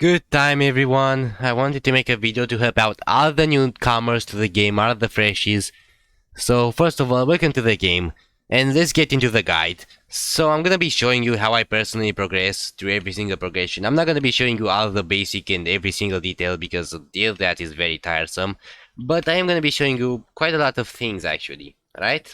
Good time, everyone. I wanted to make a video to help out all the newcomers to the game, all the freshies. So, first of all, welcome to the game, and let's get into the guide. So, I'm gonna be showing you how I personally progress through every single progression. I'm not gonna be showing you all the basic and every single detail because that is very tiresome, but I am gonna be showing you quite a lot of things actually, right?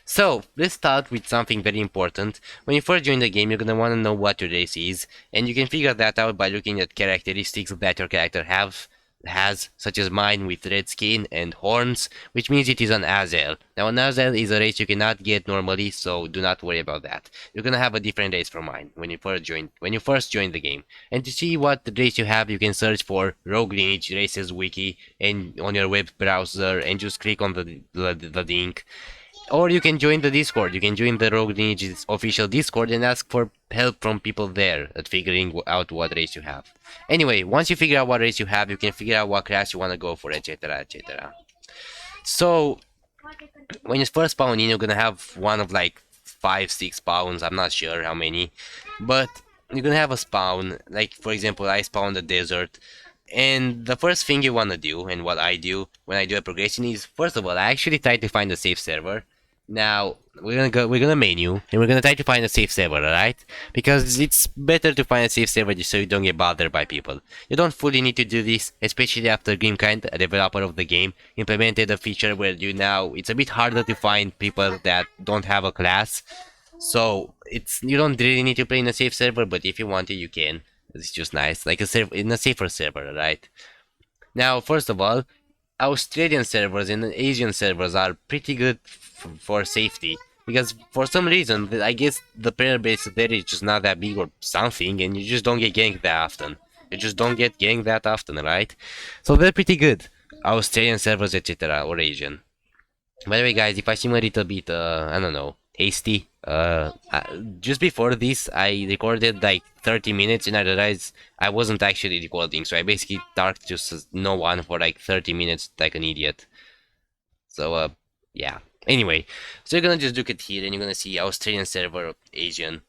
So, let's start with something very important. When you first join the game, you're gonna wanna know what your race is, and you can figure that out by looking at characteristics that your character has, such as mine with red skin and horns, which means it is an Azel. Now, an Azel is a race you cannot get normally, so do not worry about that. You're gonna have a different race from mine when you first join the game. And to see what race you have, you can search for Rogue Lineage Races Wiki and on your web browser, and just click on the link. Or you can join the Discord. You can join the Rogue Lineage's official Discord and ask for help from people there at figuring out what race you have. Anyway, once you figure out what race you have, you can figure out what class you want to go for, etc, etc. So, when you first spawn in, you're gonna have one of like 5-6 spawns, I'm not sure how many. But you're gonna have a spawn, like for example, I spawned the desert. And the first thing you wanna do, and what I do when I do a progression is, first of all, I actually try to find a safe server. Now we're gonna menu and we're gonna try to find a safe server, alright? Because it's better to find a safe server just so you don't get bothered by people. You don't fully need to do this, especially after Grimkind, a developer of the game, implemented a feature where it's a bit harder to find people that don't have a class. So you don't really need to play in a safe server, but if you want to, you can. It's just nice, like in a safer server, right? Now, first of all, Australian servers and Asian servers are pretty good for safety because for some reason I guess the player base there is just not that big or something, and you just don't get ganked that often. You just don't get ganked that often, right? So they're pretty good, Australian servers, etc., or Asian. By the way, guys, if I seem a little bit, I don't know, hasty, just before this, I recorded like 30 minutes and I realized I wasn't actually recording, so I basically talked to no one for like 30 minutes like an idiot. So, yeah. Anyway, so you're gonna just look at here and you're gonna see Australian server, Asian.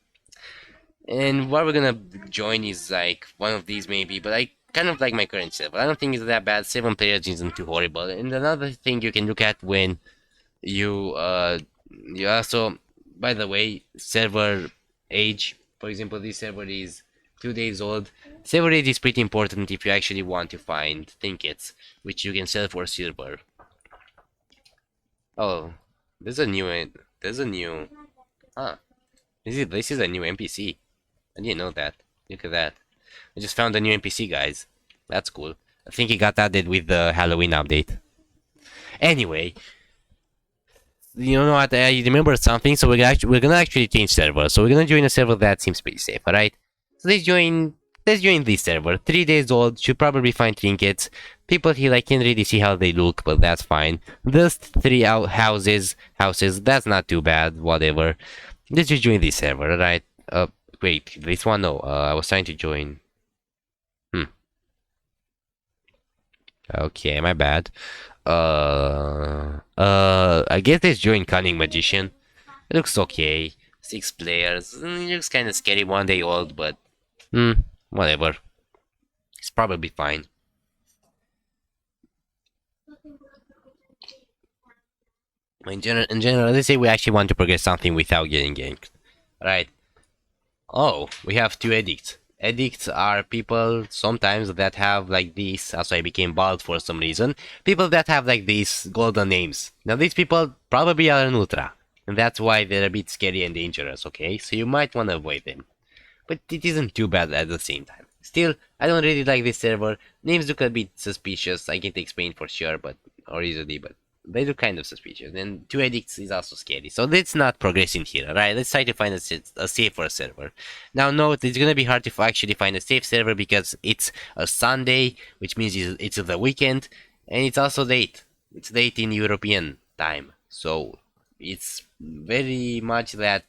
And what we're gonna join is like one of these maybe, but I kind of like my current server. I don't think it's that bad. 7 players isn't too horrible. And another thing you can look at when you also, by the way, server age, for example, this server is 2 days old. Server age is pretty important if you actually want to find trinkets which you can sell for silver. Oh, there's a new huh, this is a new NPC. I didn't know that. Look at that. I just found a new NPC, guys. That's cool. I think it got added with the Halloween update. Anyway, you know what? I remember something, so we're gonna actually change server. So we're gonna join a server that seems pretty safe, alright? So let's join this server. 3 days old, should probably find trinkets. People here, I can't really see how they look, but that's fine. There's 3 houses, that's not too bad, whatever. Let's just join this server, alright? Wait, this one, no, I was trying to join. Okay, my bad. I guess let's join Cunning Magician. It looks okay. 6 players. It looks kind of scary, 1 day old, but whatever. It's probably fine. In general, let's say we actually want to progress something without getting ganked. Right. Oh, we have 2 addicts. Addicts are people sometimes that have like these, also I became bald for some reason, people that have like these golden names. Now these people probably are an ultra, and that's why they're a bit scary and dangerous, okay? So you might want to avoid them. But it isn't too bad at the same time. Still, I don't really like this server. Names look a bit suspicious, I can't explain for sure, or easily, but they look kind of suspicious. And 2 addicts is also scary. So let's not progress in here, alright? Let's try to find a safer server. Now note, it's gonna be hard to actually find a safe server because it's a Sunday, which means it's the weekend, and it's also late. It's late in European time. So it's very much that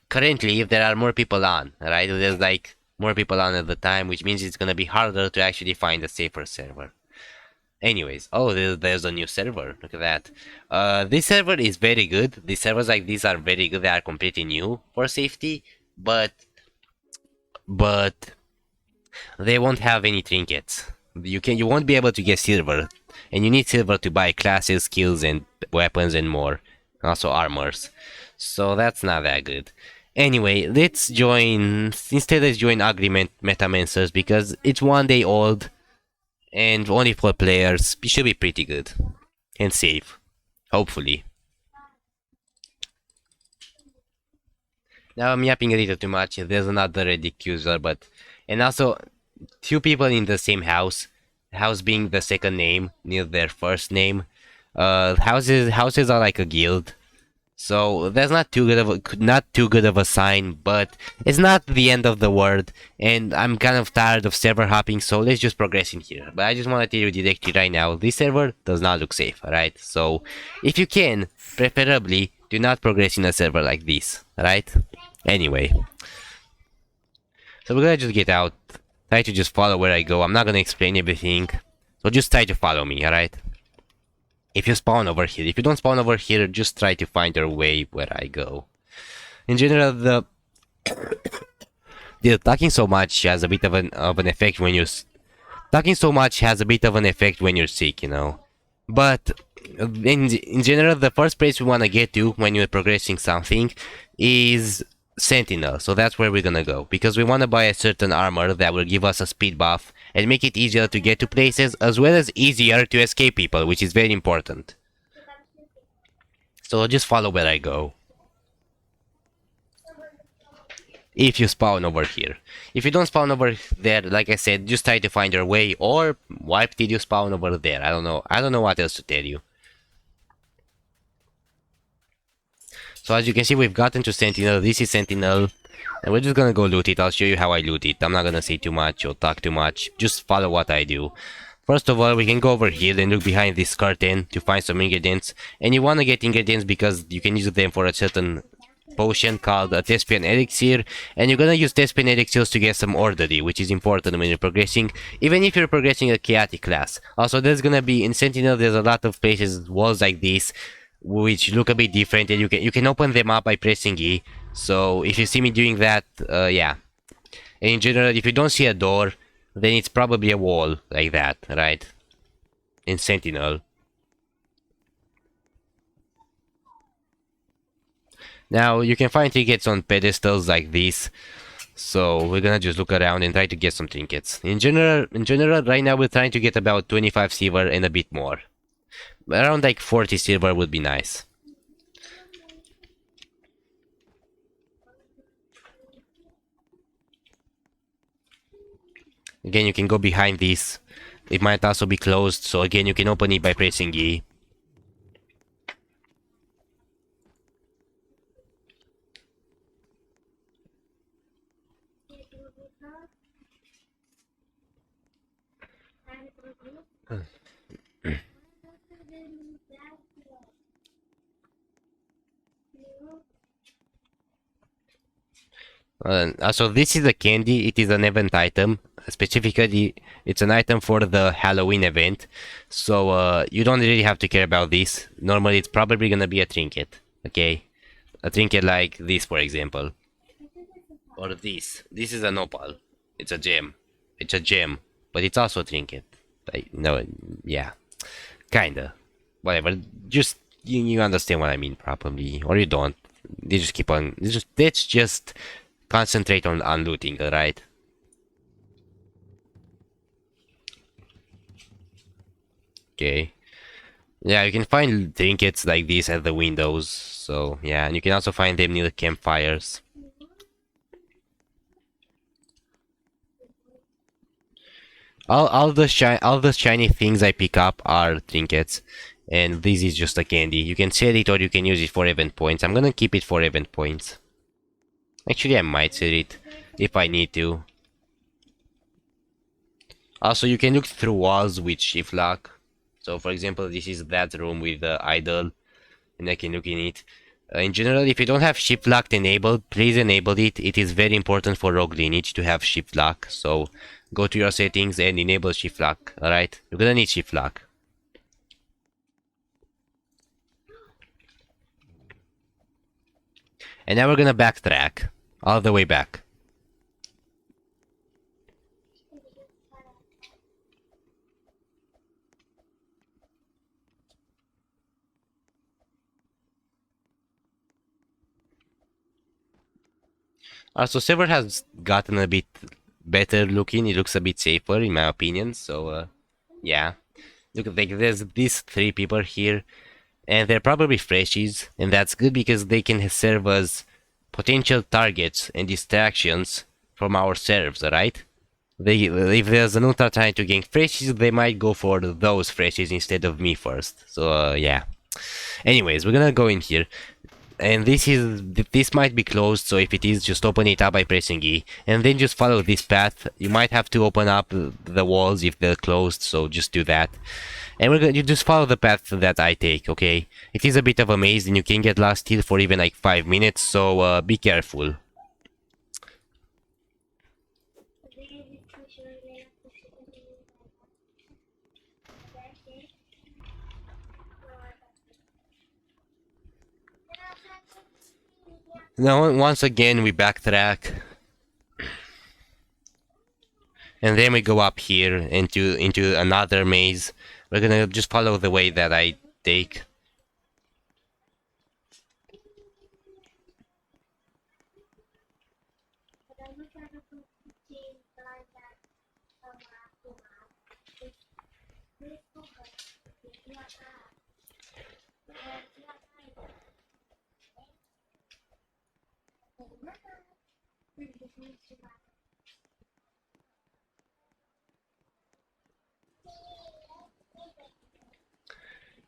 currently if there are more people on, right? There's like more people on at the time, which means it's gonna be harder to actually find a safer server. Anyways, oh, there's a new server. Look at that. This server is very good. These servers like these are very good. They are completely new for safety, but they won't have any trinkets. You won't be able to get silver, and you need silver to buy classes, skills, and weapons and more, also armors. So that's not that good. Anyway, let's join Agreement Metamancers because it's 1 day old and only 4 players. It should be pretty good and safe, hopefully. Now I'm yapping a little too much. There's another Reddit user, but and also 2 people in the same house. House being the second name near their first name. Houses are like a guild, so that's not too good of a sign, but it's not the end of the world. And I'm kind of tired of server hopping, so let's just progress in here. But I just want to tell you directly right now, this server does not look safe, alright? So if you can, preferably do not progress in a server like this, alright? Anyway, so we're gonna just get out. Try to just follow where I go. I'm not gonna explain everything, so just try to follow me, alright? If you spawn over here, if you don't spawn over here, just try to find your way where I go. In general, the talking so much has a bit of an effect when you're talking so much has a bit of an effect when you're sick, you know. But in general, the first place we want to get to when you're progressing something is Sentinel. So that's where we're gonna go because we want to buy a certain armor that will give us a speed buff and make it easier to get to places as well as easier to escape people, which is very important. So just follow where I go. If you spawn over here. If you don't spawn over there, like I said, just try to find your way, or why did you spawn over there? I don't know. I don't know what else to tell you. So as you can see, we've gotten to Sentinel. This is Sentinel. And we're just gonna go loot it. I'll show you how I loot it. I'm not gonna say too much or talk too much. Just follow what I do. First of all, we can go over here and look behind this curtain to find some ingredients. And you wanna get ingredients because you can use them for a certain potion called a Thespian Elixir. And you're gonna use Thespian Elixirs to get some orderly, which is important when you're progressing, even if you're progressing a chaotic class. Also, there's gonna be, in Sentinel, there's a lot of places, walls like this, which look a bit different, and you can open them up by pressing E. So if you see me doing that, yeah. And in general, if you don't see a door, then it's probably a wall like that, right? In Sentinel. Now you can find trinkets on pedestals like this. So we're gonna just look around and try to get some trinkets. In general, right now we're trying to get about 25 silver and a bit more. Around like 40 silver would be nice. Again, you can go behind this. It might also be closed, so again, you can open it by pressing E. So this is a candy. It is an event item. Specifically, it's an item for the Halloween event. So you don't really have to care about this. Normally, it's probably gonna be a trinket. Okay, a trinket like this, for example, or this. This is an opal. It's a gem. It's a gem, but it's also a trinket. Like, no, yeah, kinda. Whatever. Just you understand what I mean, probably, or you don't. They just keep on. Let's just concentrate on looting, alright? Okay. Yeah, you can find trinkets like this at the windows. So yeah, and you can also find them near the campfires. All the shiny things I pick up are trinkets, and this is just a candy. You can sell it or you can use it for event points. I'm gonna keep it for event points. Actually, I might sell it if I need to. Also, you can look through walls with shift lock. So, for example, this is that room with the idol, and I can look in it. In general, if you don't have shift lock enabled, please enable it. It is very important for Rogue Lineage to have shift lock. So, go to your settings and enable shift lock. Alright, you're gonna need shift lock. And now we're gonna backtrack all the way back. Also, server has gotten a bit better looking. It looks a bit safer, in my opinion. So, yeah. Look, like there's these three people here, and they're probably freshies, and that's good because they can serve as potential targets and distractions from our serves, alright? They, if there's an ultra trying to gank freshies, they might go for those freshies instead of me first. So, yeah. Anyways, we're gonna go in here. And this might be closed, so if it is, just open it up by pressing E, and then just follow this path. You might have to open up the walls if they're closed, so just do that. And you just follow the path that I take, okay? It is a bit of a maze, and you can get lost here for even like 5 minutes, so be careful. Now, once again, we backtrack. And then we go up here into another maze. We're gonna just follow the way that I take.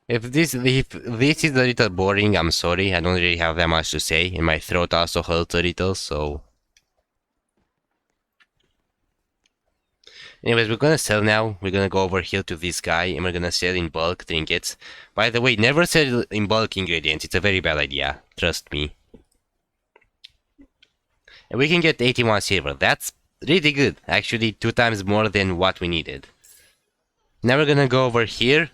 If this is a little boring, I'm sorry. I don't really have that much to say, and my throat also hurts a little, so. Anyways, we're gonna sell now. We're gonna go over here to this guy, and we're gonna sell in bulk trinkets. By the way, never sell in bulk ingredients. It's a very bad idea. Trust me. And we can get 81 silver. That's really good. Actually, 2 times more than what we needed. Now we're gonna go over here.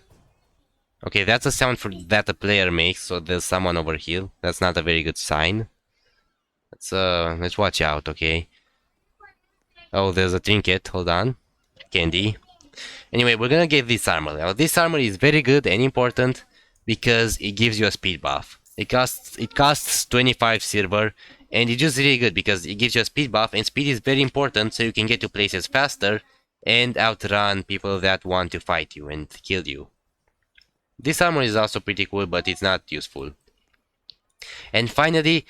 Okay, that's a sound that the player makes, so there's someone over here. That's not a very good sign. Let's watch out, okay? Oh, there's a trinket. Hold on. Candy. Anyway, we're gonna get this armor. Now, this armor is very good and important because it gives you a speed buff. It costs 25 silver, and it's just really good because it gives you a speed buff, and speed is very important so you can get to places faster and outrun people that want to fight you and kill you. This armor is also pretty cool, but it's not useful. And finally,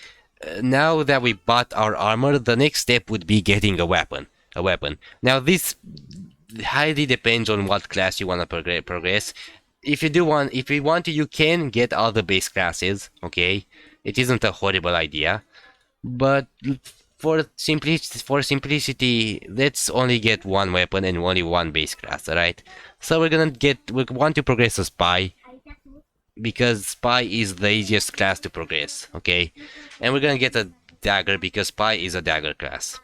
now that we bought our armor, the next step would be getting a weapon. Now this highly depends on what class you want to progress. If you want to, you can get all the base classes, okay? It isn't a horrible idea. But for simplicity, let's only get one weapon and only one base class, alright? So we want to progress a spy, because spy is the easiest class to progress, okay? And we're gonna get a dagger because spy is a dagger class.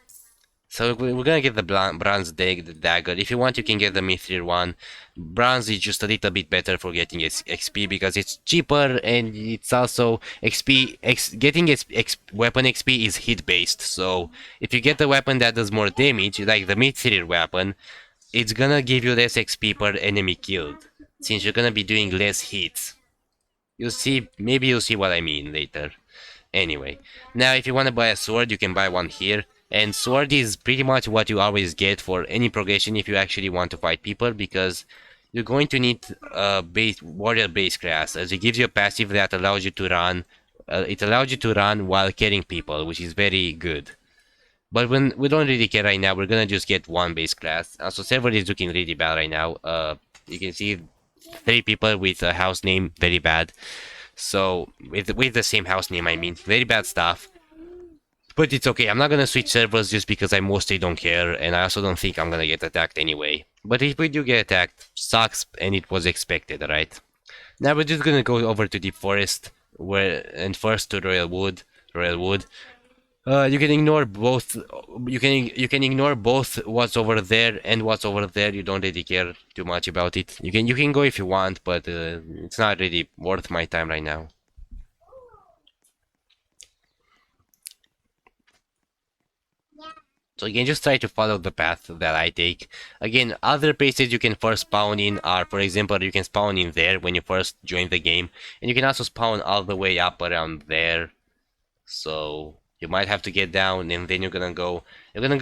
So we're gonna get the bronze dagger. If you want, you can get the mithril one. Bronze is just a little bit better for getting XP because it's cheaper, and it's also getting weapon XP is hit based. So if you get a weapon that does more damage, like the mithril weapon, it's gonna give you less XP per enemy killed, since you're gonna be doing less hits. Maybe you'll see what I mean later. Anyway, now if you want to buy a sword, you can buy one here. And sword is pretty much what you always get for any progression if you actually want to fight people, because you're going to need a warrior base class, as it gives you a passive that allows you to run. It allows you to run while killing people, which is very good. But when we don't really care right now, we're gonna just get one base class. Also, server is looking really bad right now. You can see 3 people with a house name, very bad. So with the same house name, I mean, very bad stuff. But it's okay, I'm not gonna switch servers just because I mostly don't care, and I also don't think I'm gonna get attacked anyway. But if we do get attacked, sucks, and it was expected, right? Now we're just gonna go over to Deep Forest, and first to Royal Wood. You can ignore both. You can ignore both what's over there and what's over there. You don't really care too much about it. You can go if you want, but it's not really worth my time right now. So you can just try to follow the path that I take. Again, other places you can first spawn in are, for example, you can spawn in there when you first join the game, and you can also spawn all the way up around there. So You might have to get down, and then you're gonna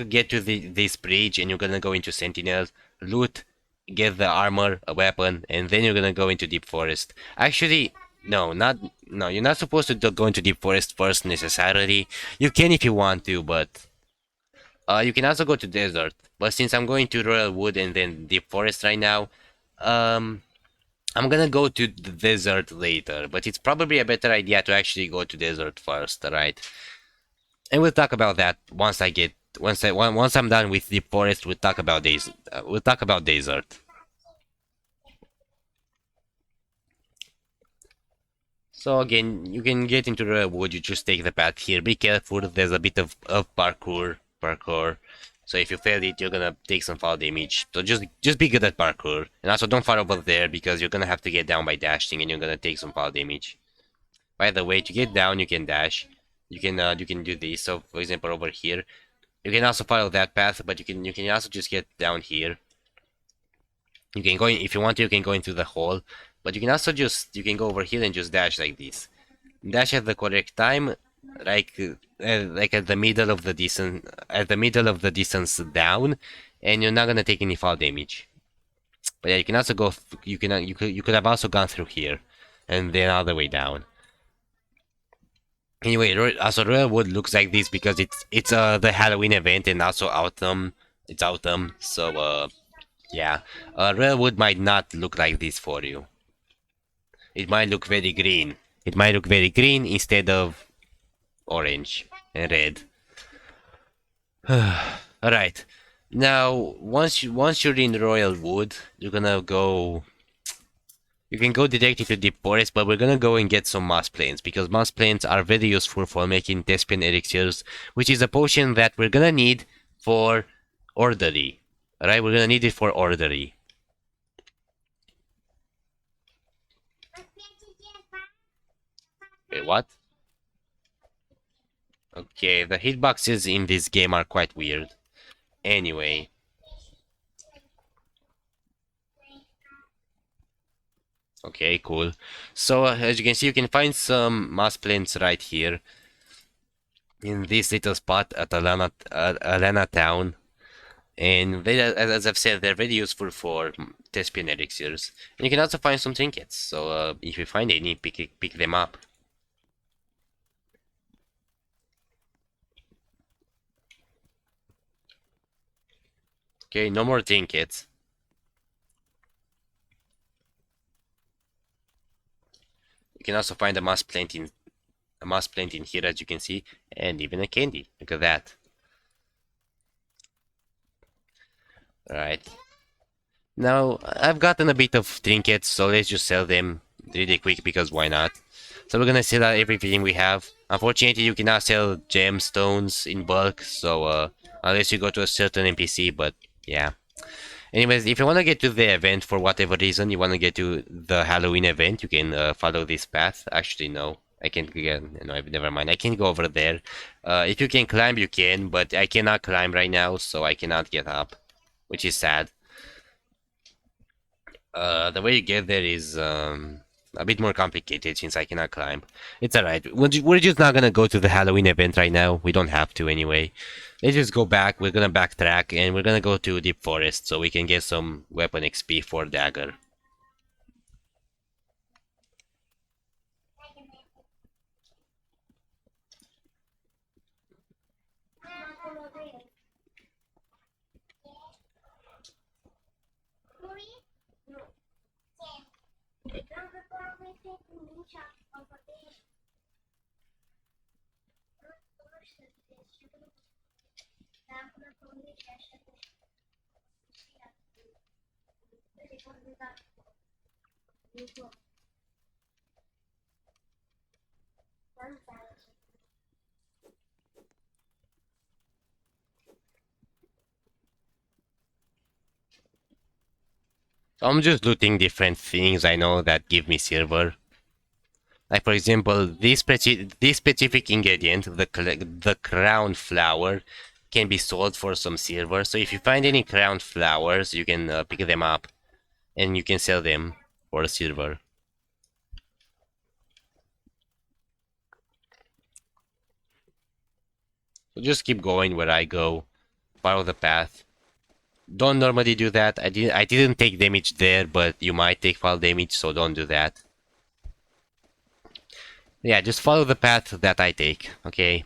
get to this bridge, and you're gonna go into Sentinels, loot, get the armor, a weapon, and then you're gonna go into Deep Forest. Actually, no, you're not supposed to go into Deep Forest first necessarily. You can if you want to, but you can also go to Desert. But since I'm going to Royal Wood and then Deep Forest right now, um, I'm gonna go to the desert later, but it's probably a better idea to actually go to desert first, right? And we'll talk about that once I'm done with the forest. We'll talk about desert. So again, you can get into the wood. You just take the path here. Be careful. There's a bit of parkour. So if you fail it, you're gonna take some fall damage. So just be good at parkour, and also don't fall over there because you're gonna have to get down by dashing, and you're gonna take some fall damage. By the way, to get down, you can dash. You can do this. So for example, over here, you can also follow that path, but you can also just get down here. You can go in, if you want to. You can go into the hole, but you can also you can go over here and just dash like this. Dash at the correct time, like at the middle of the distance down, and you're not gonna take any fall damage. But yeah, you can also go. You could have also gone through here, and then all the way down. Anyway, also Royal Wood looks like this because it's the Halloween event and also autumn. It's autumn, so yeah. Royal Wood might not look like this for you. It might look very green. It might look very green instead of orange and red. All right. Now, once you're in Royal Wood, you're gonna go. You can go directly to Deep Forest, but we're gonna go and get some moss planes because moss planes are very useful for making Thespian elixirs, which is a potion that we're gonna need for orderly. Alright, we're gonna need it for orderly. Wait, what? Okay, the hitboxes in this game are quite weird. Anyway. Okay, cool. So, as you can see, you can find some moss planes right here in this little spot at Alana Town. And they, as I've said, they're very useful for Thespian elixirs. And you can also find some trinkets. So if you find any, pick them up. Okay, no more trinkets. You can also find a moss plant in here, as you can see, and even a candy. Look at that. Alright. Now, I've gotten a bit of trinkets, so let's just sell them really quick because why not? So we're gonna sell out everything we have. Unfortunately, you cannot sell gemstones in bulk, so unless you go to a certain NPC, but yeah. Anyways, if you want to get to the event for whatever reason, you want to get to the Halloween event, you can follow this path. Actually, no. I can't again. No, never mind. I can go over there. If you can climb, you can, but I cannot climb right now, so I cannot get up, which is sad. The way you get there is a bit more complicated since I cannot climb. It's alright. We're just not gonna go to the Halloween event right now. We don't have to anyway. Let's just go back. We're gonna backtrack and we're gonna go to Deep Forest so we can get some weapon XP for Dagger. So I'm just looting different things I know that give me silver. Like for example, this specific ingredient, the crown flower, can be sold for some silver. So if you find any crown flowers, you can pick them up, and you can sell them for silver. So just keep going where I go. Follow the path. Don't normally do that. I didn't take damage there, but you might take fall damage, so don't do that. Yeah, just follow the path that I take, okay?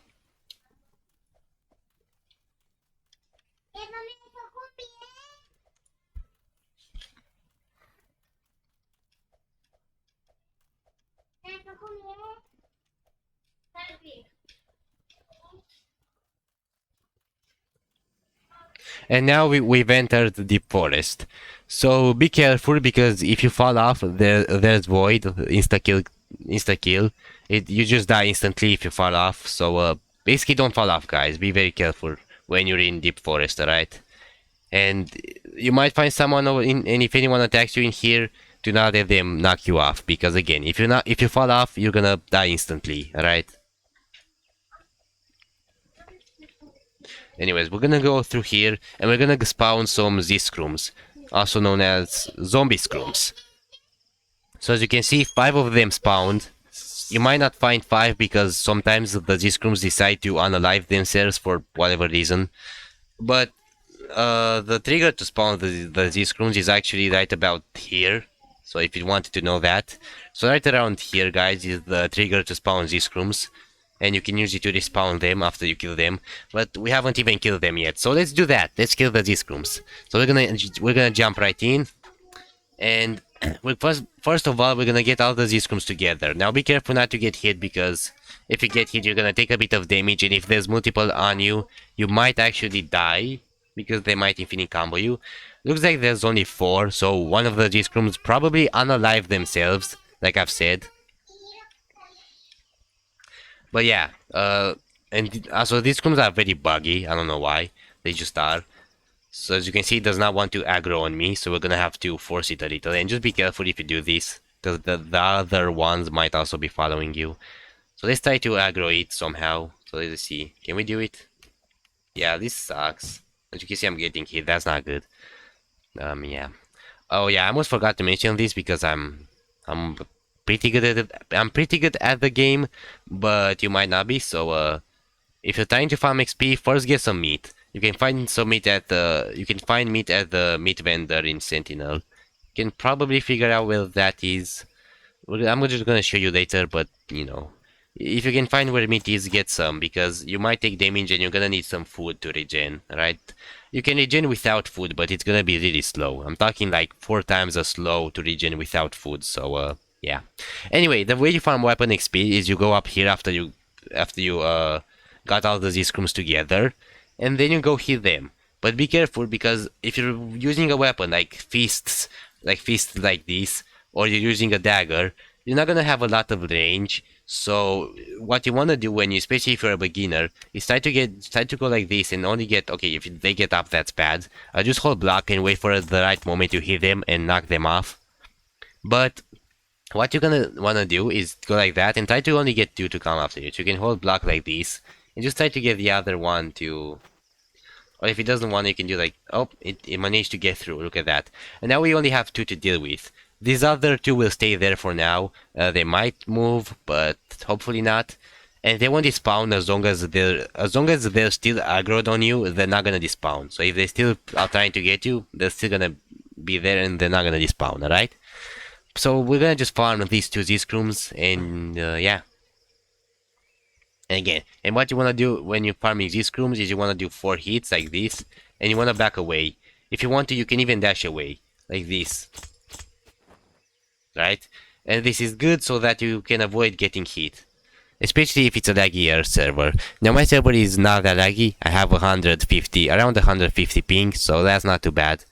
And now we've entered the deep forest. So be careful because if you fall off, there's void, insta kill. You just die instantly if you fall off. So basically don't fall off, guys. Be very careful when you're in deep forest, alright? And you might find someone and if anyone attacks you in here, do not let them knock you off because again, if you fall off, you're gonna die instantly, alright? Anyways, we're gonna go through here and we're gonna spawn some Z-scrums, also known as zombie scrums. So as you can see, 5 of them spawned. You might not find 5 because sometimes the Z-scrums decide to unalive themselves for whatever reason. But the trigger to spawn the Z-scrums is actually right about here. So if you wanted to know that. So right around here, guys, is the trigger to spawn Z-scrums. And you can use it to respawn them after you kill them. But we haven't even killed them yet. So let's do that. Let's kill the Z-scrums. So we're gonna jump right in. And first of all, we're gonna get all the Z-scrums together. Now be careful not to get hit because if you get hit, you're gonna take a bit of damage. And if there's multiple on you, you might actually die because they might infinite combo you. Looks like there's only 4, so one of the Z-scrums probably unalive themselves, like I've said. But yeah, and also these scrums are very buggy. I don't know why. They just are. So as you can see, it does not want to aggro on me, so we're gonna have to force it a little. And just be careful if you do this, because the other ones might also be following you. So let's try to aggro it somehow. So let's see. Can we do it? Yeah, this sucks. As you can see, I'm getting hit. That's not good. Yeah. Oh yeah, I almost forgot to mention this because I'm pretty good at it. I'm pretty good at the game, but you might not be. So if you're trying to farm XP, first get some meat. You can find some meat at the meat vendor in Sentinel. You can probably figure out where that is. I'm just gonna show you later, but you know, if you can find where meat is, get some because you might take damage and you're gonna need some food to regen, right? You can regen without food, but it's gonna be really slow. I'm talking like 4 times as slow to regen without food. So yeah. Anyway, the way you farm weapon XP is you go up here after you got all the Z-scrums together, and then you go hit them. But be careful because if you're using a weapon like fists like this, or you're using a dagger, you're not gonna have a lot of range. So what you wanna do especially if you're a beginner, is try to go like this and only get okay. If they get up, that's bad. Just hold block and wait for the right moment to hit them and knock them off. But what you're gonna wanna do is go like that and try to only get 2 to come after you. So you can hold block like this and just try to get the other one to. Or if it doesn't want, you can do like, oh, it managed to get through. Look at that. And now we only have 2 to deal with. These other 2 will stay there for now. They might move, but hopefully not. And they won't despawn as long as they're still aggroed on you. They're not gonna despawn. So if they still are trying to get you, they're still gonna be there and they're not gonna despawn. All right. So we're gonna just farm these 2 Z-scrums and yeah. And again, and what you want to do when you're farming Z-scrums is you want to do 4 hits like this, and you want to back away. If you want to, you can even dash away, like this. Right? And this is good so that you can avoid getting hit. Especially if it's a laggier server. Now my server is not that laggy, I have around 150 ping, so that's not too bad.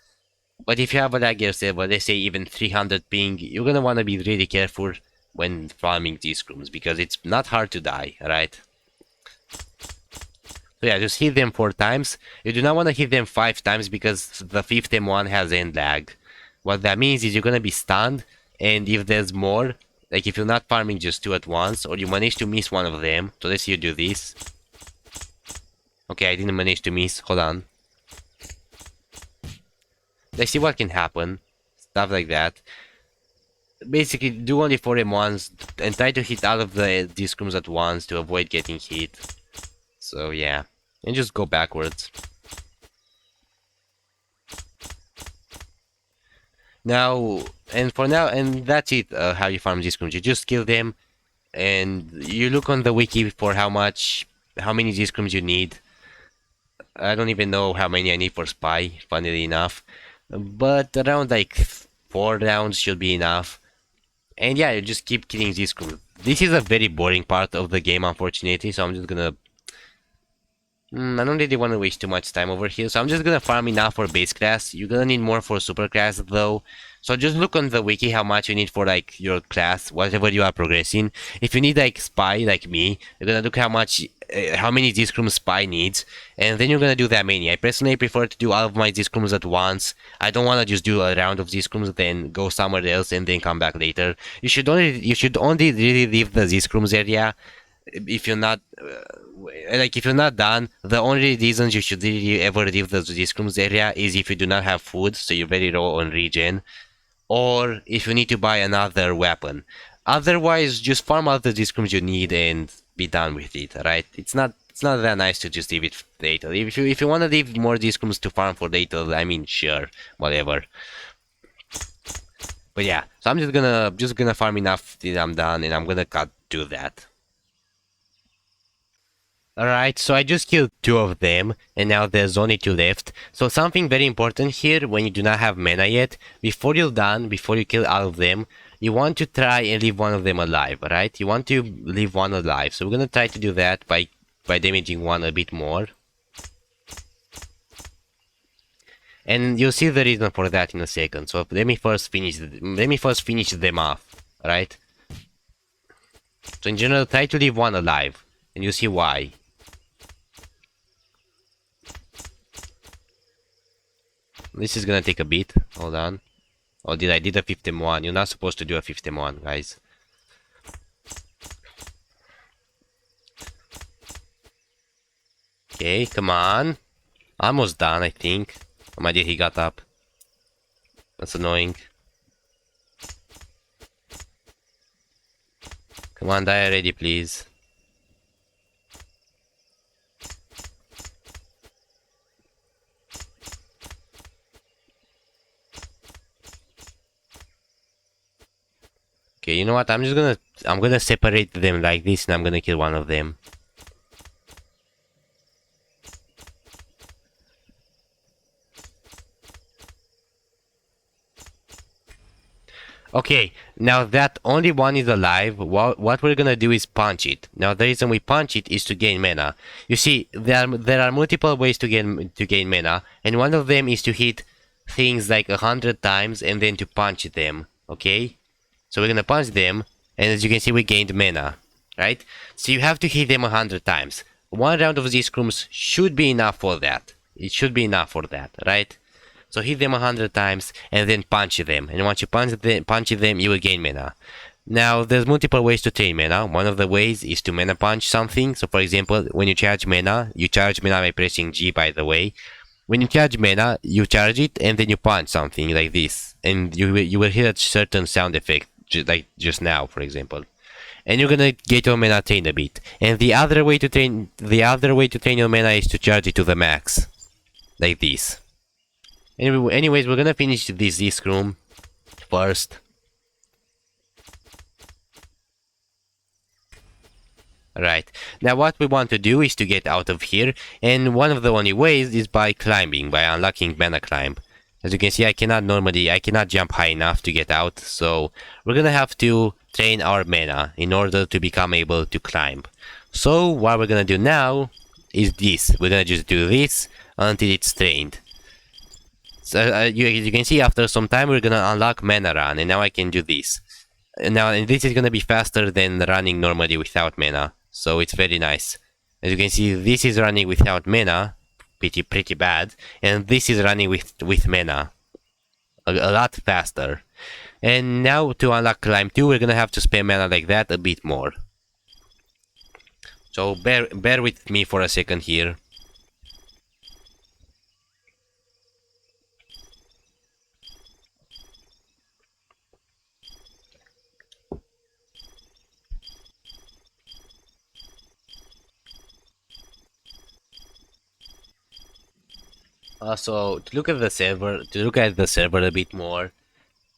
But if you have a laggier server, let's say even 300 ping, you're gonna want to be really careful when farming these scrums because it's not hard to die, right? So yeah, just hit them 4 times. You do not want to hit them 5 times because the 5th one has end lag. What that means is you're gonna be stunned, and if there's more, like if you're not farming just 2 at once, or you manage to miss one of them, so let's see you do this. Okay, I didn't manage to miss, hold on. Let's see what can happen. Stuff like that. Basically, do only 4 M1s and try to hit all of these scrums at once to avoid getting hit. So yeah. and just go backwards. Now, and for now, and that's it, how you farm Z-Screams. You just kill them, and you look on the wiki for how many Z-Screams you need. I don't even know how many I need for Spy, funnily enough. But around like 4 rounds should be enough. And yeah, you just keep killing Z-Screams. This is a very boring part of the game, unfortunately, so I'm just gonna I don't really want to waste too much time over here, so I'm just gonna farm enough for base class. You're gonna need more for super class though. So just look on the wiki how much you need for like your class, whatever you are progressing. If you need like spy like me, you're gonna look how many Z-Screams spy needs, and then you're gonna do that many. I personally prefer to do all of my Z-Screams at once. I don't wanna just do a round of Z-Screams, then go somewhere else and then come back later. You should only really leave the Z-Screams area if you're not if you're not done. The only reasons you should really ever leave the Discrums area is if you do not have food, so you're very low on regen, or if you need to buy another weapon. Otherwise, just farm out the Discrums you need and be done with it, right? It's not that nice to just leave it later. If you want to leave more Discrums to farm for later, I mean, sure, whatever. But yeah, so I'm just gonna farm enough till I'm done, and I'm gonna cut do that. Alright, so I just killed 2 of them, and now there's only 2 left. So something very important here, when you do not have mana yet, before you're done, before you kill all of them, you want to try and leave one of them alive, right? You want to leave one alive. So we're gonna try to do that by damaging one a bit more. And you'll see the reason for that in a second. So let me first finish them off, right? So in general, try to leave one alive, and you'll see why. This is gonna take a bit. Hold on. Oh, I did a 51. You're not supposed to do a 51, guys. Okay, come on. Almost done, I think. Oh my dear, he got up. That's annoying. Come on, die already, please. Okay, you know what? I'm gonna separate them like this, and I'm gonna kill one of them. Okay, now that only one is alive, what we're gonna do is punch it. Now the reason we punch it is to gain mana. You see, there are multiple ways to gain mana, and one of them is to hit things like 100 times and then to punch them. Okay? So we're gonna punch them, and as you can see, we gained mana, right? So you have to hit them 100 times. One round of these scrums should be enough for that. It should be enough for that, right? So hit them 100 times and then punch them. And once you punch them, you will gain mana. Now, there's multiple ways to train mana. One of the ways is to mana punch something. So for example, when you charge mana by pressing G, by the way. When you charge mana, you charge it and then you punch something like this. And you will hear a certain sound effect, like just now, for example. And you're gonna get your mana trained a bit. And the other way to train your mana is to charge it to the max, like this. Anyways, we're gonna finish this Z-Scrum first. Right, now what we want to do is to get out of here, and one of the only ways is by climbing, by unlocking mana climb. As you can see, I cannot jump high enough to get out, so we're gonna have to train our mana in order to become able to climb. So what we're gonna do now is this. We're gonna just do this until it's trained. So you can see, after some time we're gonna unlock mana run, and now I can do this. And this is gonna be faster than running normally without mana, so it's very nice. As you can see, this is running without mana, pretty bad, and this is running with mana, a lot faster. And now to unlock climb 2, we're gonna have to spend mana like that a bit more. So bear with me for a second here. Also, to look at the server a bit more,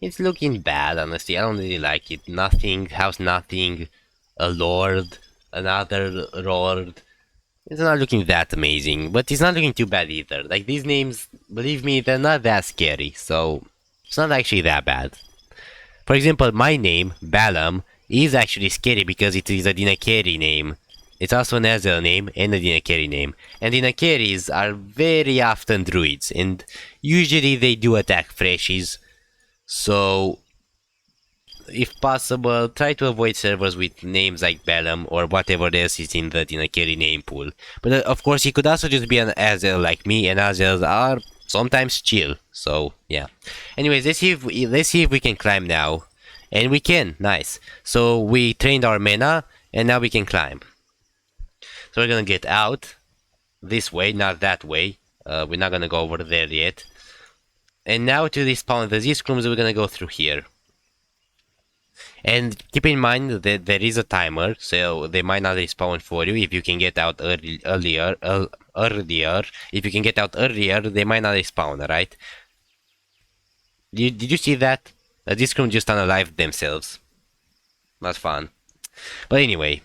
it's looking bad, honestly. I don't really like it. Nothing, house nothing, a lord, another lord. It's not looking that amazing, but it's not looking too bad either. Like, these names, believe me, they're not that scary, so it's not actually that bad. For example, my name, Balam, is actually scary because it is a Dinakeri name. It's also an Azel name and a Dinakeri name. And Dinakeris are very often druids, and usually they do attack freshies. So, if possible, try to avoid servers with names like Balam or whatever else is in the Dinakeri name pool. But of course, it could also just be an Azel like me, and Azels are sometimes chill. So, yeah. Anyways, let's see if we can climb now. And we can, nice. So we trained our mana, and now we can climb. So we're gonna get out this way, not that way. We're not gonna go over there yet. And now to respawn the Z-Scrooms, we're gonna go through here. And keep in mind that there is a timer, so they might not respawn for you if you can get out earlier. If you can get out earlier, they might not respawn, right? Did you see that? These screams just unalived themselves. Not fun. But anyway,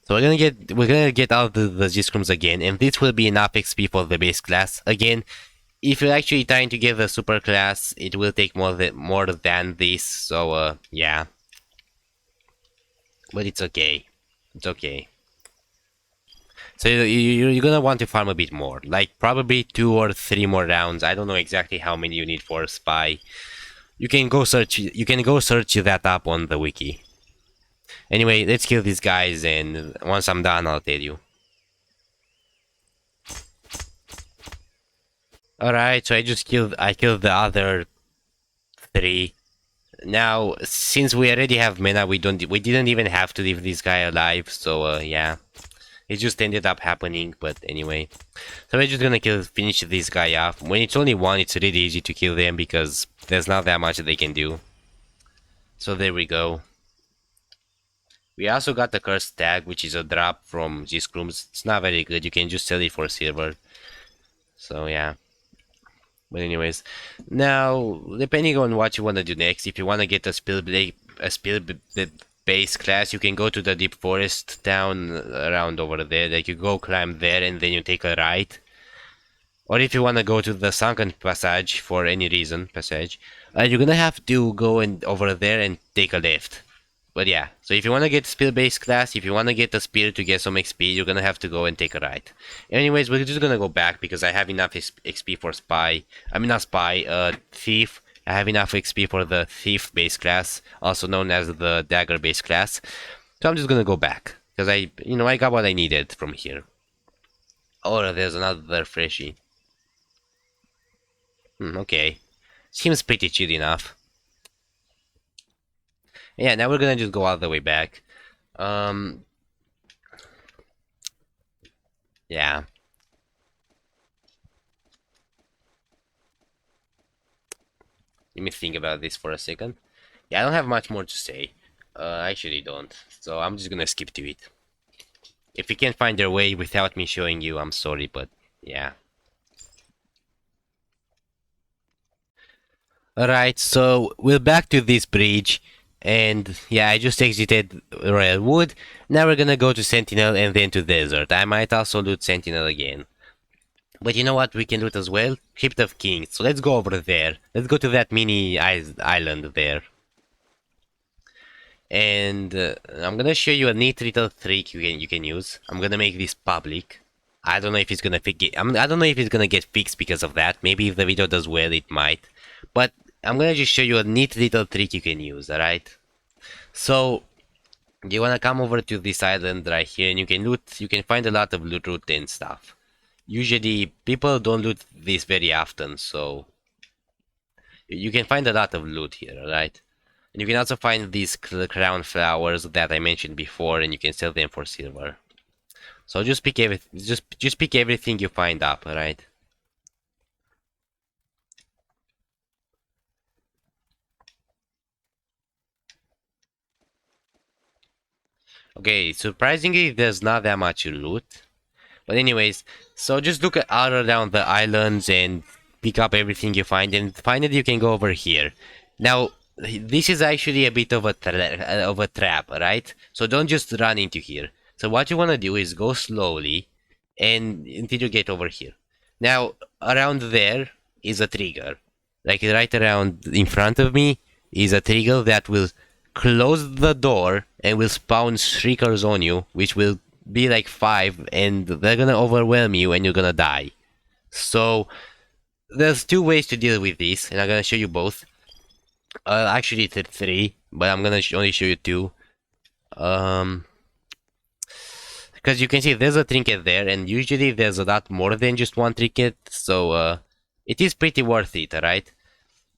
so we're gonna get out the G-Scrums again, and this will be enough XP for the base class. Again, if you're actually trying to get the super class, it will take more than this, so yeah. But it's okay. It's okay. So you're gonna want to farm a bit more, like probably 2 or 3 more rounds. I don't know exactly how many you need for a spy. You can go search. You can go search that up on the wiki. Anyway, let's kill these guys, and once I'm done, I'll tell you. Alright, so I killed the other 3. Now, since we already have mana, we didn't even have to leave this guy alive, so yeah. It just ended up happening, but anyway. So we're just gonna finish this guy off. When it's only one, it's really easy to kill them because there's not that much that they can do. So there we go. We also got the cursed tag, which is a drop from G-Scrooms. It's not very good, you can just sell it for silver. So yeah. But anyways, now depending on what you want to do next, if you want to get a spill base class, you can go to the deep forest town around over there. Like you go climb there and then you take a right. Or if you want to go to the sunken passage for any reason, you're gonna have to go over there and take a left. But yeah, so if you want to get spear base class, if you want to get a spear to get some XP, you're gonna have to go and take a right. Anyways, we're just gonna go back because I have enough XP for spy. I mean not spy, thief. I have enough XP for the thief base class, also known as the dagger base class. So I'm just gonna go back because I got what I needed from here. Oh, there's another freshie. Okay, seems pretty chill enough. Yeah, now we're gonna just go all the way back. Yeah. Let me think about this for a second. Yeah, I don't have much more to say. I actually don't. So I'm just gonna skip to it. If you can't find your way without me showing you, I'm sorry, but yeah. Alright, so we're back to this bridge. And yeah, I just exited Royal Wood. Now we're gonna go to Sentinel and then to Desert. I might also loot Sentinel again. But you know what we can loot as well? Crypt of Kings. So let's go over there. Let's go to that mini island there. And I'm gonna show you a neat little trick you can use. I'm gonna make this public. I don't know if it's gonna I don't know if it's gonna get fixed because of that. Maybe if the video does well, it might. But I'm gonna just show you a neat little trick you can use. All right. So you wanna come over to this island right here, and you can loot. You can find a lot of loot and stuff. Usually people don't loot this very often, so you can find a lot of loot here. All right. And you can also find these crown flowers that I mentioned before, and you can sell them for silver. So just pick everything. Just pick everything you find up, alright? Okay, surprisingly, there's not that much loot, But anyways, so just look at all around the islands and pick up everything you find, and finally you can go over here. Now, this is actually a bit of a trap, right? So don't just run into here. So what you want to do is go slowly and until you get over here. Now, around there is a trigger. Like right around in front of me is a trigger that will close the door and will spawn shriekers on you, which will be like 5, and they're gonna overwhelm you and you're gonna die. So there's 2 ways to deal with this, and I'm gonna show you both. Actually it's 3, but I'm gonna only show you 2. Because you can see there's a trinket there, and usually there's a lot more than just one trinket, so it is pretty worth it, right?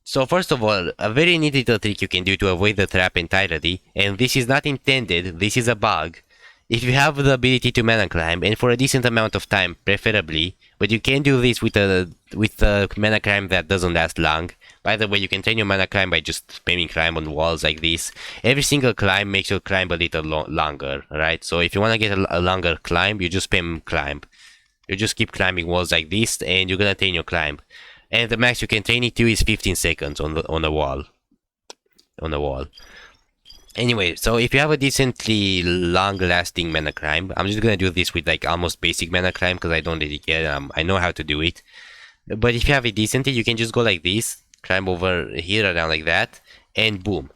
So first of all, a very neat little trick you can do to avoid the trap entirely, and this is not intended, this is a bug. If you have the ability to mana climb, and for a decent amount of time, preferably, but you can do this with a mana climb that doesn't last long. By the way, you can train your mana climb by just spamming climb on walls like this. Every single climb makes your climb a little longer, right? So if you want to get a longer climb, you just spam climb. You just keep climbing walls like this, and you're gonna train your climb. And the max you can train it to is 15 seconds on the wall. Anyway, so if you have a decently long-lasting mana climb, I'm just gonna do this with like almost basic mana climb because I don't really care. I know how to do it. But if you have it decently, you can just go like this, climb over here around like that, and boom.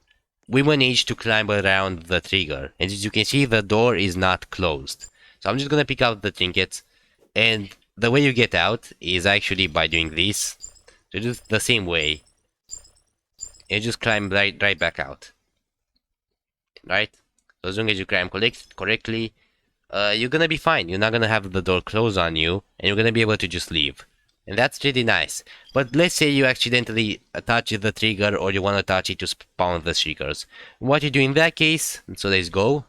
We managed to climb around the trigger, and as you can see, the door is not closed. So I'm just gonna pick out the trinkets, and the way you get out is actually by doing this. So just the same way. And just climb right back out. Right? So as long as you climb correctly, you're gonna be fine. You're not gonna have the door close on you, and you're gonna be able to just leave. And that's really nice. But let's say you accidentally touch the trigger, or you wanna touch it to spawn the shriekers. What you do in that case, so let's go.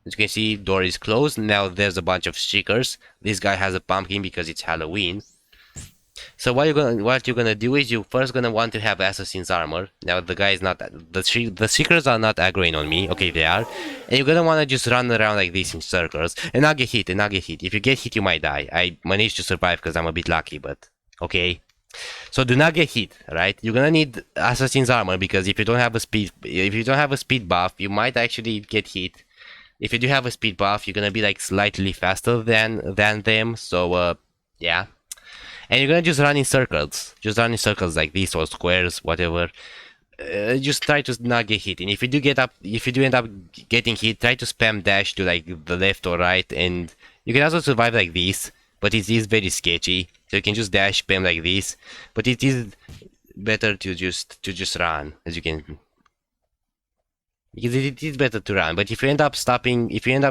As you can see, door is closed. Now there's a bunch of shriekers. This guy has a pumpkin because it's Halloween. So what you're gonna do is you first gonna want to have assassin's armor. Now the guy is not the seekers are not aggroing on me. Okay, they are, and you're gonna wanna just run around like this in circles and not get hit. If you get hit, you might die. I managed to survive because I'm a bit lucky, but okay. So do not get hit, right? You're gonna need assassin's armor because if you don't have a speed buff, you might actually get hit. If you do have a speed buff, you're gonna be like slightly faster than them. So yeah. And you're gonna just run in circles. Just run in circles like this, or squares, whatever. Just try to not get hit. And if you do end up getting hit, try to spam dash to like the left or right. And you can also survive like this, but it is very sketchy. So you can just dash spam like this. But it is better to just run, as you can. Because it is better to run, but if you end up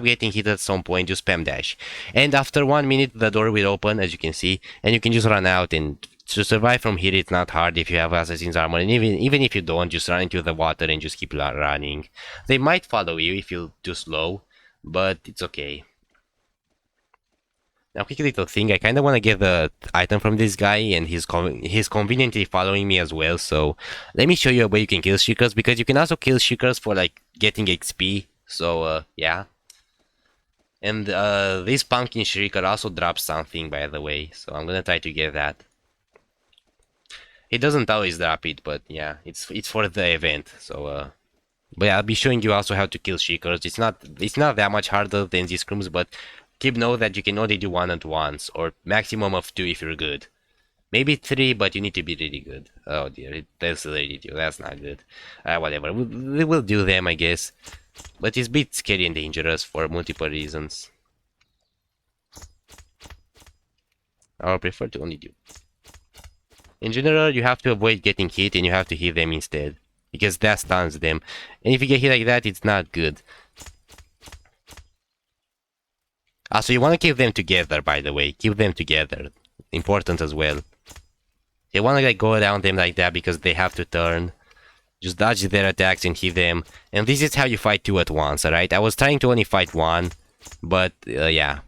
getting hit at some point, just spam dash. And after 1 minute, the door will open, as you can see, and you can just run out. And to survive from here, it's not hard if you have assassin's armor. And even if you don't, just run into the water and just keep running. They might follow you if you're too slow, but it's okay. Now, quick little thing, I kind of want to get the item from this guy, and he's conveniently following me as well, so let me show you a way you can kill shriekers, because you can also kill shriekers for, like, getting XP, so, yeah. And, this pumpkin shrieker also drops something, by the way, so I'm gonna try to get that. It doesn't always drop it, but, yeah, it's for the event, so, but yeah, I'll be showing you also how to kill shriekers. It's not that much harder than these screams, but keep note that you can only do 1 at once, or maximum of 2 if you're good. Maybe 3, but you need to be really good. Oh dear, that's really do. That's not good. Whatever, we'll do them, I guess. But it's a bit scary and dangerous for multiple reasons. I would prefer to only do. In general, you have to avoid getting hit, and you have to hit them instead, because that stuns them. And if you get hit like that, it's not good. So you want to keep them together, by the way. Keep them together. Important as well. You want to like go around them like that because they have to turn. Just dodge their attacks and hit them. And this is how you fight 2 at once, alright? I was trying to only fight 1, but yeah.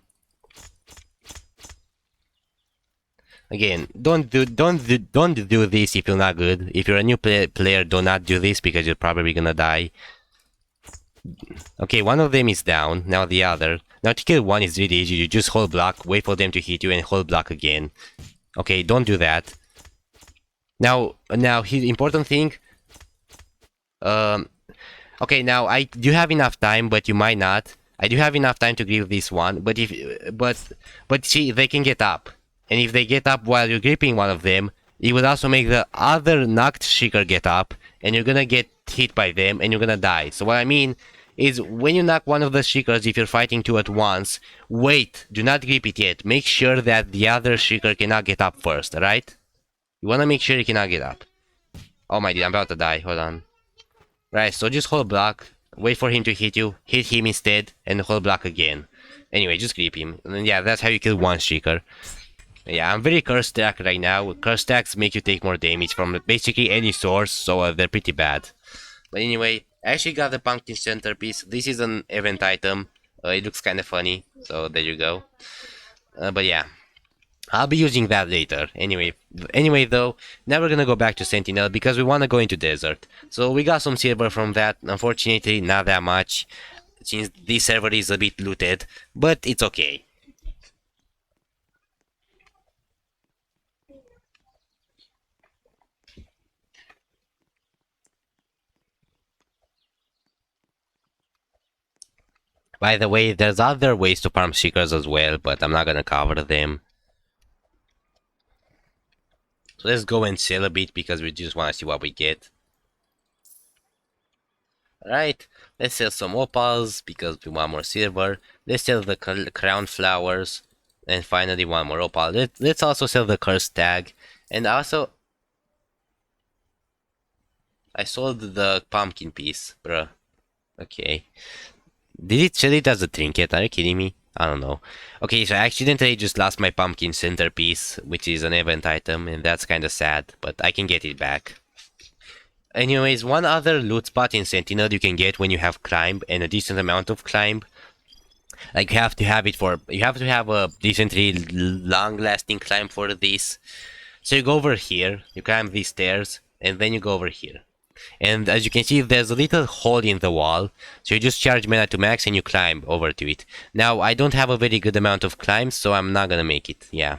Again, don't do this if you're not good. If you're a new player, do not do this because you're probably gonna die. Okay, one of them is down. Now the other. Now to kill one is really easy. You just hold block, wait for them to hit you, and hold block again. Okay, don't do that. Now, his important thing. Um, okay, now I do have enough time, but you might not. I do have enough time to grip this one, but but see, they can get up, and if they get up while you're gripping one of them, it would also make the other knocked Seeker get up, and you're gonna get hit by them, and you're gonna die. So what I mean is, when you knock one of the Seekers, if you're fighting two at once, wait, do not grip it yet. Make sure that the other Seeker cannot get up first, right? You wanna make sure he cannot get up. Oh my god, I'm about to die. Hold on. Right, so just hold block, wait for him to hit you, hit him instead, and hold block again. Anyway, just grip him. And yeah, that's how you kill one Seeker. Yeah, I'm very curse stack right now. Curse stacks make you take more damage from basically any source, so they're pretty bad. But anyway, I actually got the pumpkin centerpiece. This is an event item. It looks kind of funny, so there you go. But yeah, I'll be using that later. Anyway though, now we're gonna go back to Sentinel because we wanna go into desert. So we got some silver from that. Unfortunately, not that much, since this server is a bit looted, but it's okay. By the way, there's other ways to farm seekers as well, but I'm not gonna cover them. So let's go and sell a bit because we just want to see what we get. Alright, let's sell some opals because we want more silver. Let's sell the crown flowers. And finally one more opal. Let's also sell the curse tag. And also, I sold the pumpkin piece, bruh. Okay. Did it sell it as a trinket? Are you kidding me? I don't know. Okay, so I accidentally just lost my pumpkin centerpiece, which is an event item, and that's kinda sad, but I can get it back. Anyways, one other loot spot in Sentinel you can get when you have climb, and a decent amount of climb. Like, you have to have a decently long-lasting climb for this. So you go over here, you climb these stairs, and then you go over here. And as you can see, there's a little hole in the wall, so you just charge mana to max and you climb over to it. Now, I don't have a very good amount of climbs, so I'm not gonna make it, yeah.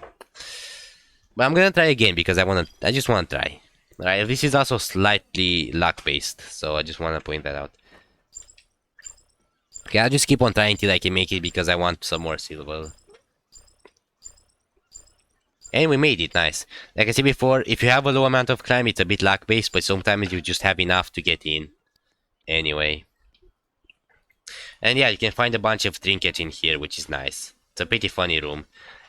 But I'm gonna try again, because I just wanna try. Right, this is also slightly luck-based, so I just wanna point that out. Okay, I'll just keep on trying till I can make it, because I want some more silver. And we made it, nice. Like I said before, if you have a low amount of climb, it's a bit luck-based, but sometimes you just have enough to get in. Anyway. And yeah, you can find a bunch of trinkets in here, which is nice. It's a pretty funny room.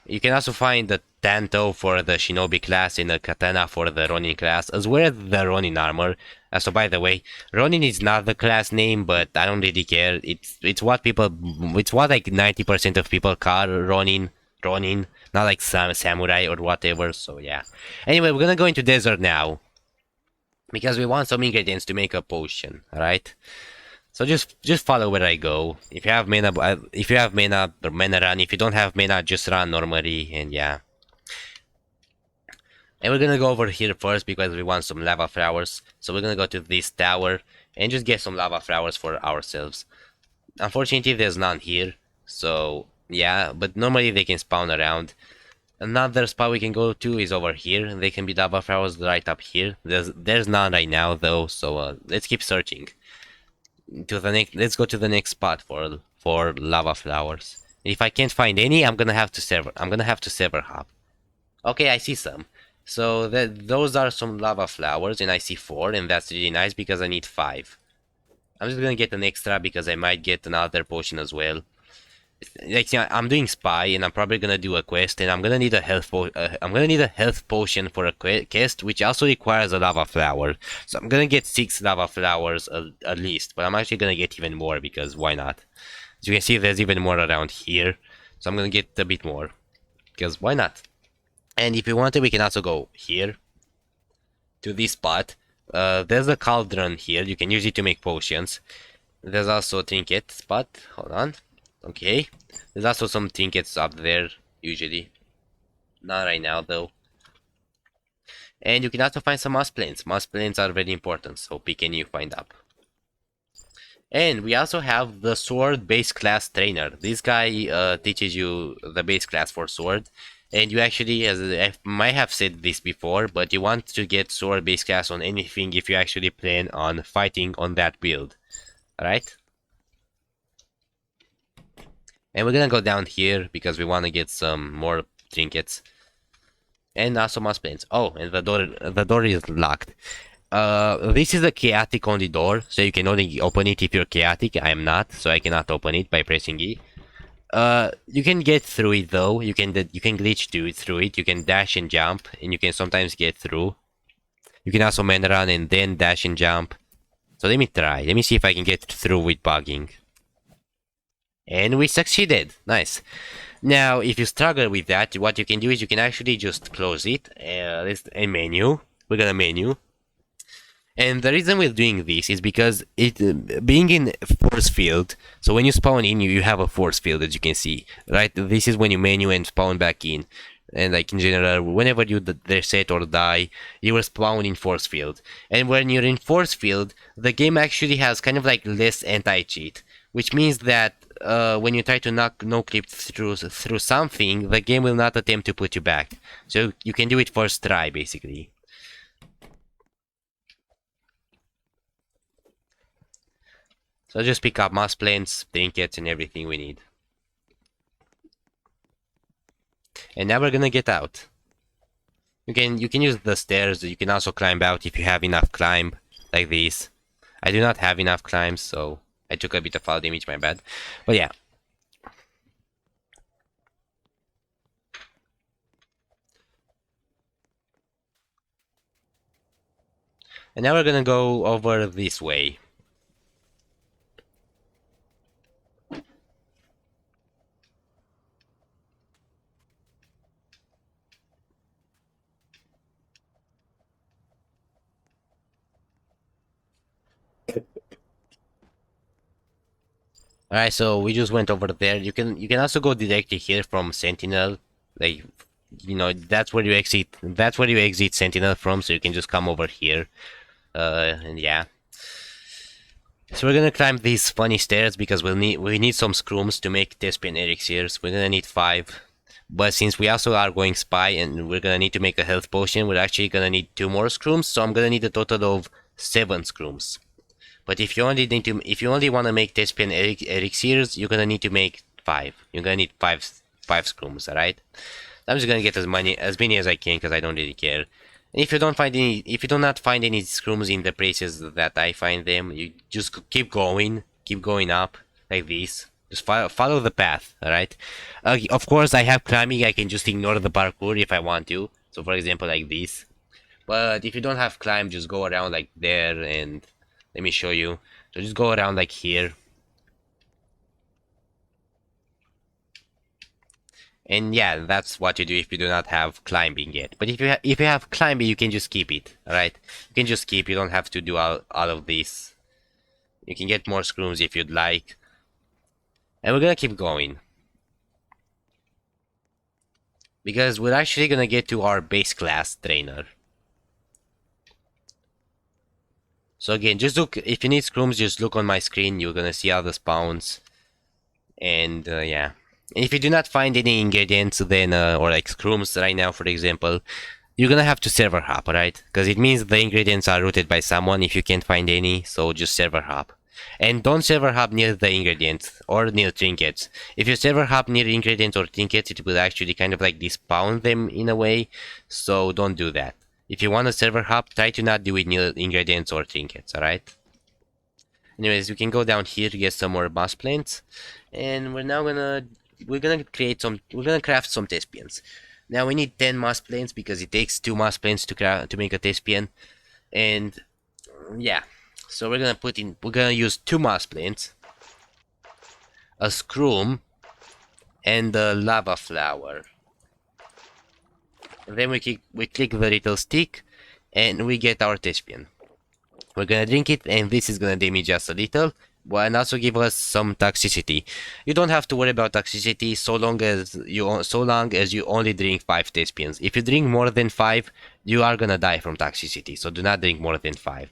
You can also find the Tanto for the Shinobi class and a Katana for the Ronin class, as well as the Ronin armor. So by the way, Ronin is not the class name, but I don't really care. It's what like 90% of people call Ronin. Not like samurai or whatever, so yeah. Anyway, we're gonna go into desert now. Because we want some ingredients to make a potion, alright? So just follow where I go. If you have mana, run. If you don't have mana, just run normally, and yeah. And we're gonna go over here first because we want some lava flowers. So we're gonna go to this tower and just get some lava flowers for ourselves. Unfortunately, there's none here, so yeah, but normally they can spawn around. Another spot we can go to is over here. They can be lava flowers right up here. There's none right now though, so let's keep searching. Let's go to the next spot for lava flowers. If I can't find any, I'm gonna have to server hop. Okay, I see some. So those are some lava flowers, and I see 4, and that's really nice because I need 5. I'm just gonna get an extra because I might get another potion as well. Like, yeah, I'm doing spy, and I'm probably gonna do a quest, and I'm gonna need a health potion for a quest, which also requires a lava flower. So I'm gonna get 6 lava flowers at least, but I'm actually gonna get even more because why not? As you can see, there's even more around here, so I'm gonna get a bit more because why not? And if you want to, we can also go here to this spot. There's a cauldron here. You can use it to make potions. There's also a trinket spot. Hold on. Okay. There's also some trinkets up there, usually. Not right now, though. And you can also find some moss plants. Moss plants are very important, so pick any you find up. And we also have the sword base class trainer. This guy teaches you the base class for sword. And you actually, as I might have said this before, but you want to get sword base class on anything if you actually plan on fighting on that build. Alright? And we're gonna go down here because we want to get some more trinkets. And also mouse planes. Oh, and the door is locked. This is a chaotic only door, so you can only open it if you're chaotic. I am not, so I cannot open it by pressing E. You can get through it though. You can glitch through it. You can dash and jump, and you can sometimes get through. You can also man run and then dash and jump. So let me try. Let me see if I can get through with bugging. And we succeeded. Nice. Now, if you struggle with that, what you can do is you can actually just close it. Let's a menu. We're gonna menu. And the reason we're doing this is because it being in force field. So when you spawn in, you have a force field, as you can see, right? This is when you menu and spawn back in. And like in general, whenever you reset or die, you will spawn in force field. And when you're in force field, the game actually has kind of like less anti-cheat, which means that when you try to no clip through something, the game will not attempt to put you back. So you can do it first try, basically. So just pick up mouse planes, trinkets, and everything we need. And now we're gonna get out. You can use the stairs. You can also climb out if you have enough climb, like this. I do not have enough climb, so I took a bit of fall damage, my bad. But yeah. And now we're gonna go over this way. Alright, so we just went over there. You can also go directly here from Sentinel. Like, you know, that's where you exit Sentinel from, so you can just come over here. And yeah. So we're gonna climb these funny stairs because we need some scrooms to make Thespian elixirs. We're gonna need 5. But since we also are going spy and we're gonna need to make a health potion, we're actually gonna need 2 more scrooms, so I'm gonna need a total of 7 scrooms. But if you only want to make Thespian elixirs, you're gonna need to make 5. You're gonna need 5 scrooms, alright? I'm just gonna get as many as I can because I don't really care. And if you do not find any scrooms in the places that I find them, you just keep going up like this. Just follow the path, alright? Of course, I have climbing. I can just ignore the parkour if I want to. So, for example, like this. But if you don't have climb, just go around like there, and let me show you. So just go around like here. And yeah, that's what you do if you do not have climbing yet. But if you have climbing, you can just keep it, alright? You can just keep. You don't have to do all of this. You can get more scrooms if you'd like. And we're gonna keep going. Because we're actually gonna get to our base class trainer. So again, just look, if you need scrooms, just look on my screen. You're gonna see all the spawns. And yeah. And if you do not find any ingredients, then, or like scrooms right now, for example, you're gonna have to server hop, right? Because it means the ingredients are routed by someone if you can't find any, so just server hop. And don't server hop near the ingredients or near trinkets. If you server hop near ingredients or trinkets, it will actually kind of like despawn them in a way, so don't do that. If you want to server hop, try to not do it near ingredients or trinkets, alright? Anyways, we can go down here to get some more boss planes, and we're gonna craft some Thespians. Now we need 10 moss planes because it takes 2 moss planes to make a Thespian, and yeah. So we're gonna use 2 moss planes, a scroom, and a lava flower. And then we click the little stick, and we get our Thespian. We're gonna drink it, and this is gonna damage us a little, and also give us some toxicity. You don't have to worry about toxicity so long as you only drink 5 Thespians. If you drink more than 5, you are gonna die from toxicity. So do not drink more than 5.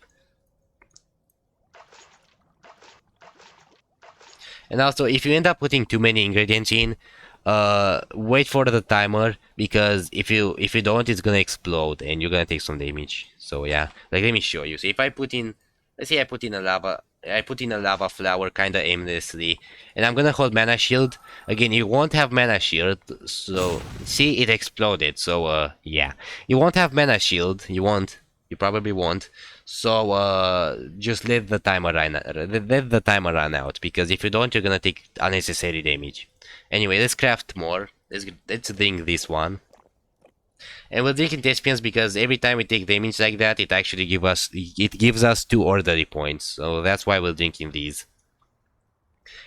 And also, if you end up putting too many ingredients in, wait for the timer, because if you don't, it's gonna explode and you're gonna take some damage. So yeah, like let me show you. So if I put in, let's say I put in a lava flower kind of aimlessly, and I'm gonna hold mana shield. Again, you won't have mana shield, so see, it exploded. So yeah, you won't have mana shield. You probably won't. So just let the timer run out, because if you don't, you're gonna take unnecessary damage. Anyway, let's craft more. Let's drink this one. And we're drinking thespians because every time we take damage like that, it gives us 2 orderly points. So that's why we're drinking these.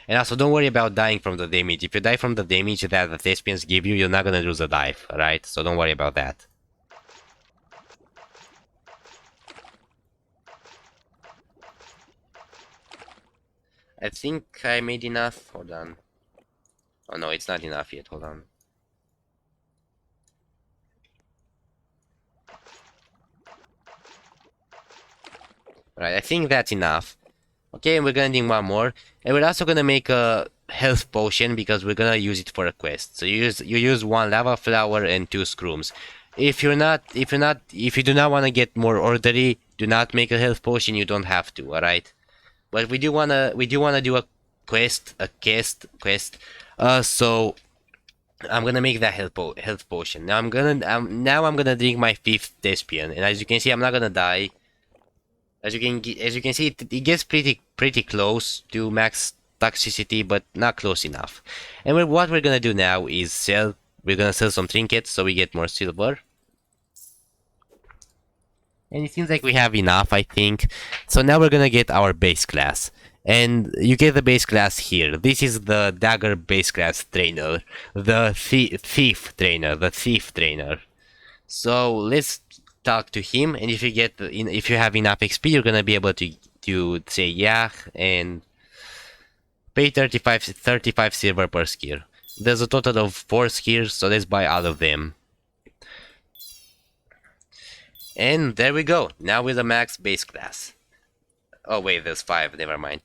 And also, don't worry about dying from the damage. If you die from the damage that the thespians give you, you're not gonna lose a dive, alright? So don't worry about that. I think I made enough. Hold on. Oh no, it's not enough yet. Hold on. Right, I think that's enough. Okay, and we're gonna need one more. And we're also gonna make a health potion because we're gonna use it for a quest. So you use 1 lava flower and 2 scrooms. If you do not want to get more orderly, do not make a health potion. You don't have to, alright? But we do wanna do a quest. So I'm gonna make that health potion. Now I'm gonna drink my 5th thespian, and as you can see, I'm not gonna die. As you can see, it gets pretty close to max toxicity, but not close enough. And what we're gonna do now is sell. We're gonna sell some trinkets so we get more silver. And it seems like we have enough, I think. So now we're gonna get our base class. And you get the base class here. This is the dagger base class trainer, the thief trainer. So let's talk to him, and if you have enough XP, you're gonna be able to say yeah and pay 35 silver per skill. There's a total of 4 skills, so let's buy all of them. And there we go. Now with a max base class. Oh wait, there's 5. Never mind.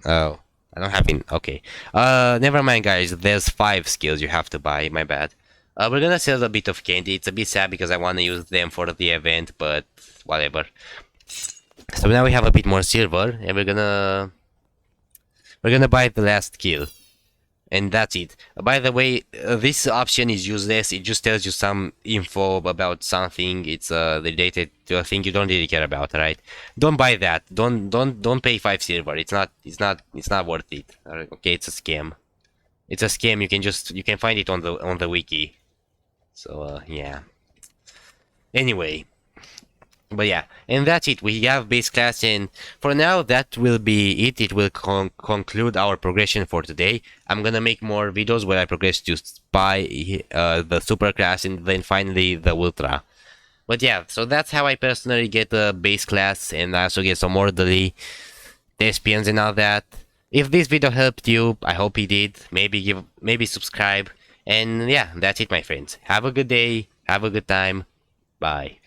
Oh, I don't have okay. Never mind, guys. There's 5 skills you have to buy. My bad. We're gonna sell a bit of candy. It's a bit sad because I want to use them for the event, but whatever. So now we have a bit more silver, and we're gonna buy the last skill, and that's it. By the way, this option is useless. It just tells you some info about something. It's related to a thing you don't really care about, right? Don't buy that. Don't pay 5 silver. It's not worth it. Okay, it's a scam. It's a scam. You can find it on the wiki. So yeah. Anyway, but yeah, and that's it. We have base class, and for now that will be it. It will conclude our progression for today. I'm gonna make more videos where I progress to buy the super class and then finally the ultra. But yeah, so that's how I personally get a base class, and I also get some orderly thespians and all that. If this video helped you, I hope it did. Maybe subscribe. And yeah, that's it, my friends. Have a good day. Have a good time. Bye.